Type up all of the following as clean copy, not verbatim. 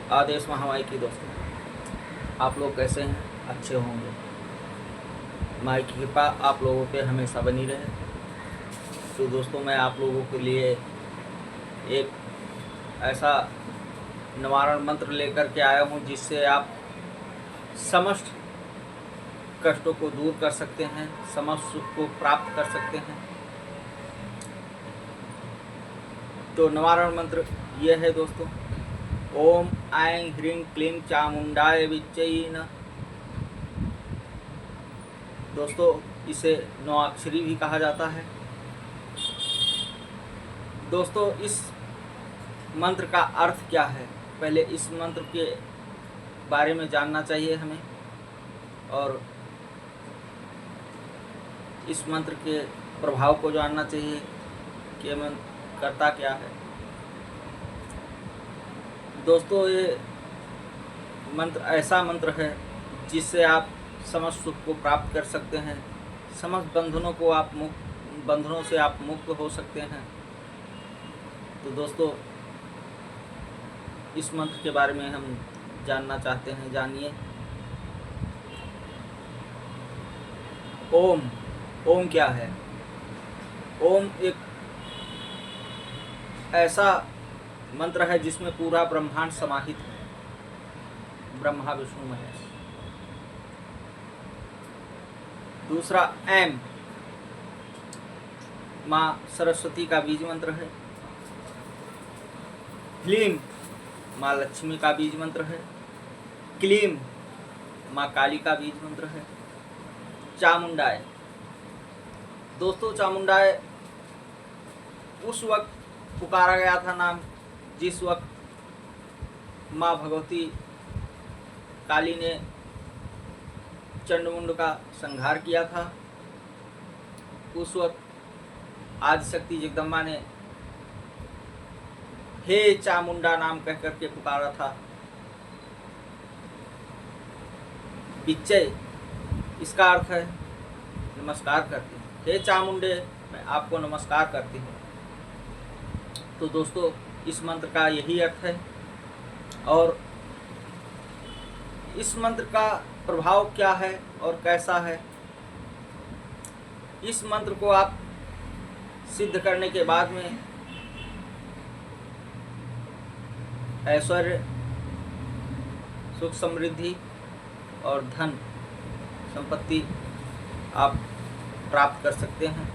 आदेश महामाई की दोस्तों, आप लोग कैसे हैं? अच्छे होंगे। माई की कृपा आप लोगों पे हमेशा बनी रहे। तो दोस्तों, मैं आप लोगों के लिए एक ऐसा निवारण मंत्र लेकर के आया हूँ जिससे आप समस्त कष्टों को दूर कर सकते हैं, समस्त सुख को प्राप्त कर सकते हैं। तो निवारण मंत्र ये है दोस्तों, ओम ऐं ह्रीं क्लीं चामुंडाय विच्चै नमः। दोस्तों, इसे 9 अक्षरी भी कहा जाता है। दोस्तों, इस मंत्र का अर्थ क्या है, पहले इस मंत्र के बारे में जानना चाहिए हमें, और इस मंत्र के प्रभाव को जानना चाहिए कि मंत्र करता क्या है। दोस्तों, ये मंत्र ऐसा मंत्र है जिससे आप समस्त सुख को प्राप्त कर सकते हैं, समस्त बंधनों से आप मुक्त हो सकते हैं। तो दोस्तों, इस मंत्र के बारे में हम जानना चाहते हैं, जानिए। ओम क्या है? ओम एक ऐसा मंत्र है जिसमें पूरा ब्रह्मांड समाहित है, ब्रह्मा विष्णु महेश। दूसरा ऐं, माँ सरस्वती का बीज मंत्र है। ह्लीं, माँ लक्ष्मी का बीज मंत्र है। क्लीं, माँ काली का बीज मंत्र है। चामुंडाय, दोस्तों चामुंडाय उस वक्त पुकारा गया था नाम जिस वक्त माँ भगवती काली ने चंडमुंड का संहार किया था। उस वक्त आदिशक्ति जगदम्बा ने हे चामुंडा नाम कह करके पुकारा था। विच्चै, इसका अर्थ है नमस्कार करती हूँ। हे चामुंडे, मैं आपको नमस्कार करती हूँ। तो दोस्तों, इस मंत्र का यही अर्थ है। और इस मंत्र का प्रभाव क्या है और कैसा है, इस मंत्र को आप सिद्ध करने के बाद में ऐश्वर्य, सुख समृद्धि और धन संपत्ति आप प्राप्त कर सकते हैं।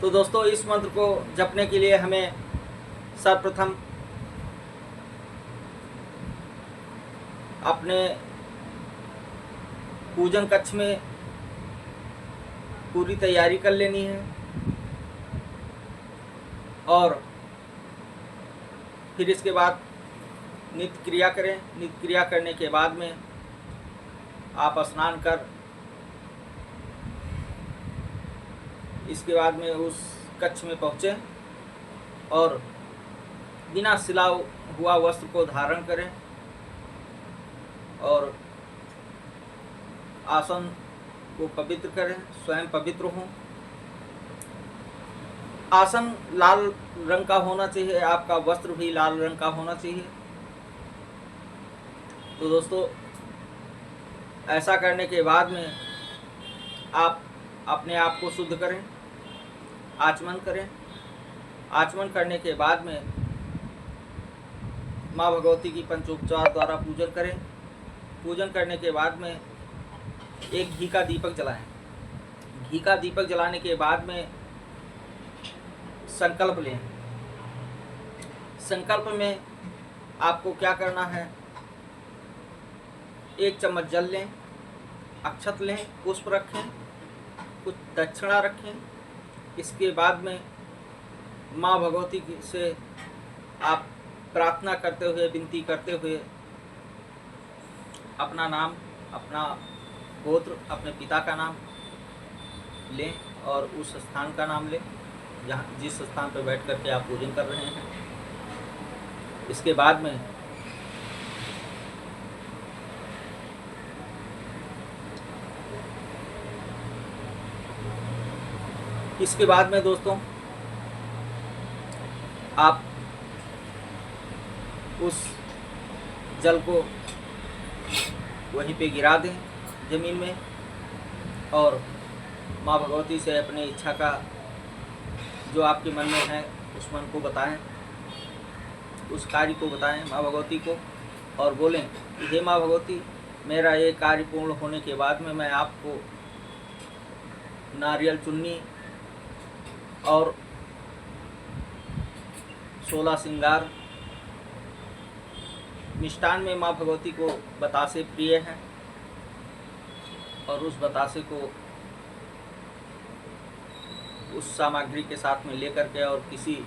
तो दोस्तों, इस मंत्र को जपने के लिए हमें सर्वप्रथम अपने पूजन कक्ष में पूरी तैयारी कर लेनी है, और फिर इसके बाद नित्य क्रिया करें। नित्य क्रिया करने के बाद में आप स्नान कर इसके बाद में उस कक्ष में पहुँचें और बिना सिला हुआ वस्त्र को धारण करें और आसन को पवित्र करें, स्वयं पवित्र हों। आसन लाल रंग का होना चाहिए, आपका वस्त्र भी लाल रंग का होना चाहिए। तो दोस्तों, ऐसा करने के बाद में आप अपने आप को शुद्ध करें, आचमन करें। आचमन करने के बाद में माँ भगवती की पंचोपचार द्वारा पूजन करें। पूजन करने के बाद में एक घी का दीपक जलाएं। घी का दीपक जलाने के बाद में संकल्प लें। संकल्प में आपको क्या करना है, 1 चम्मच जल लें, अक्षत लें, पुष्प रखें, कुछ दक्षिणा रखें। इसके बाद में माँ भगवती से आप प्रार्थना करते हुए, विनती करते हुए अपना नाम, अपना गोत्र, अपने पिता का नाम लें और उस स्थान का नाम लें जिस स्थान पर बैठ करके आप पूजन कर रहे हैं। इसके बाद में दोस्तों, आप उस जल को वहीं पे गिरा दें ज़मीन में, और माँ भगवती से अपनी इच्छा का जो आपके मन में है उस मन को बताएं, उस कार्य को बताएं माँ भगवती को, और बोलें कि हे माँ भगवती, मेरा ये कार्य पूर्ण होने के बाद में मैं आपको नारियल चुन्नी और 16 श्रृंगार मिष्ठान में माँ भगवती को बतासे प्रिय हैं, और उस बतासे को उस सामग्री के साथ में लेकर के और किसी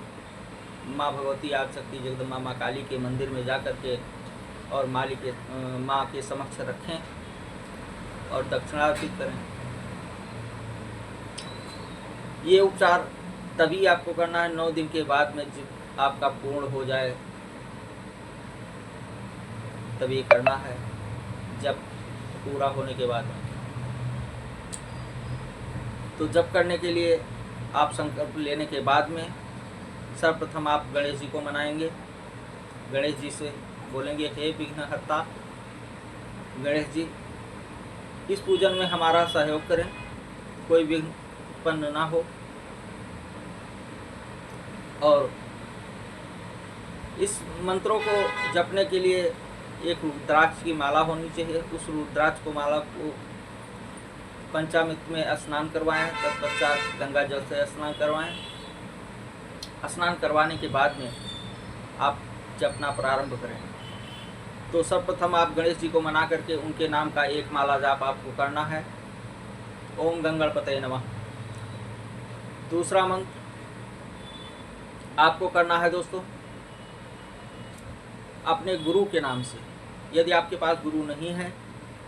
माँ भगवती आदिशक्ति जगदम्बा माँ काली के मंदिर में जा कर के और माँ के समक्ष रखें और दक्षिणार्पित करें। ये उपचार तभी आपको करना है 9 दिन के बाद में, जब आपका पूर्ण हो जाए तभी करना है, जब पूरा होने के बाद। तो जब करने के लिए आप संकल्प लेने के बाद में सर्वप्रथम आप गणेश जी को मनाएंगे। गणेश जी से बोलेंगे, हे विघ्नहर्ता गणेश जी, इस पूजन में हमारा सहयोग करें, कोई विघ्न उत्पन्न ना हो, और इस मंत्रों को जपने के लिए एक रुद्राक्ष की माला होनी चाहिए। उस रुद्राक्ष को माला को पंचामृत में स्नान करवाएं, तत्पश्चात गंगा जल से स्नान करवाएं। स्नान करवाने के बाद में आप जपना प्रारंभ करें। तो सर्वप्रथम आप गणेश जी को मना करके उनके नाम का एक माला जाप आपको करना है, ओम गंगणपतये नमः। दूसरा मंत्र आपको करना है दोस्तों अपने गुरु के नाम से। यदि आपके पास गुरु नहीं है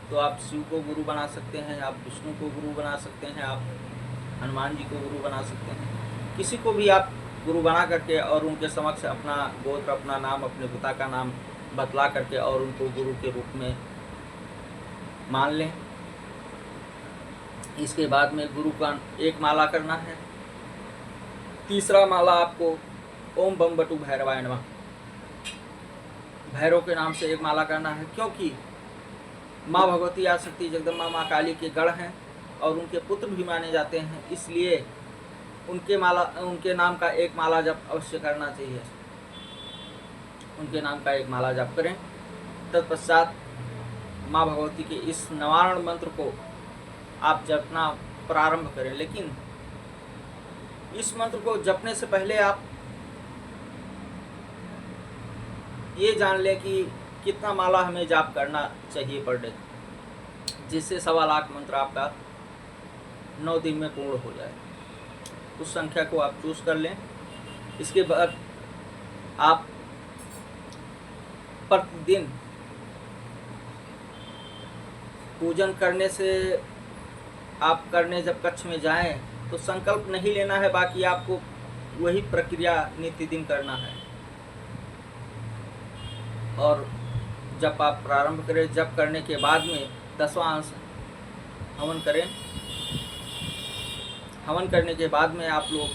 तो आप शिव को गुरु बना सकते हैं, आप विष्णु को गुरु बना सकते हैं, आप हनुमान जी को गुरु बना सकते हैं। किसी को भी आप गुरु बना करके और उनके समक्ष अपना गोत्र, अपना नाम, अपने पिता का नाम बतला करके और उनको गुरु के रूप में मान लें। इसके बाद में गुरु का एक माला करना है। तीसरा माला आपको ओम बम बटू भैरवाय नमः, भैरव के नाम से एक माला करना है, क्योंकि माँ भगवती आदिशक्ति जगदम्बा माँ काली के गढ़ हैं और उनके पुत्र भी माने जाते हैं, इसलिए उनके नाम का एक माला जप अवश्य करना चाहिए। उनके नाम का एक माला जप करें। तत्पश्चात माँ भगवती के इस निवारण मंत्र को आप जपना प्रारंभ करें, लेकिन इस मंत्र को जपने से पहले आप ये जान लें कि कितना माला हमें जाप करना चाहिए पर डे, जिससे 1.25 लाख मंत्र आपका 9 दिन में पूर्ण हो जाए। उस संख्या को आप चूज कर लें। इसके बाद आप प्रतिदिन पूजन करने से आप करने जब कक्ष में जाएं तो संकल्प नहीं लेना है, बाकी आपको वही प्रक्रिया नित्य दिन करना है। और जब आप प्रारंभ करें, जब करने के बाद में 10वां अंश हवन करें। हवन करने के बाद में आप लोग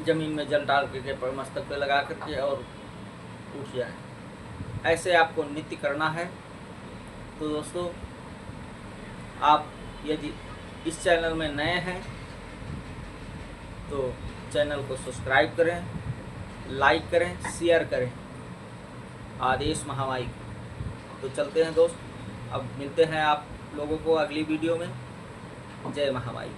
जमीन में जल डाल के मस्तक पे लगा करके और उठ जाए। ऐसे आपको नित्य करना है। तो दोस्तों, आप यदि इस चैनल में नए हैं तो चैनल को सब्सक्राइब करें, लाइक करें, शेयर करें। आदेश महामाई। तो चलते हैं दोस्त, अब मिलते हैं आप लोगों को अगली वीडियो में। जय महामाई।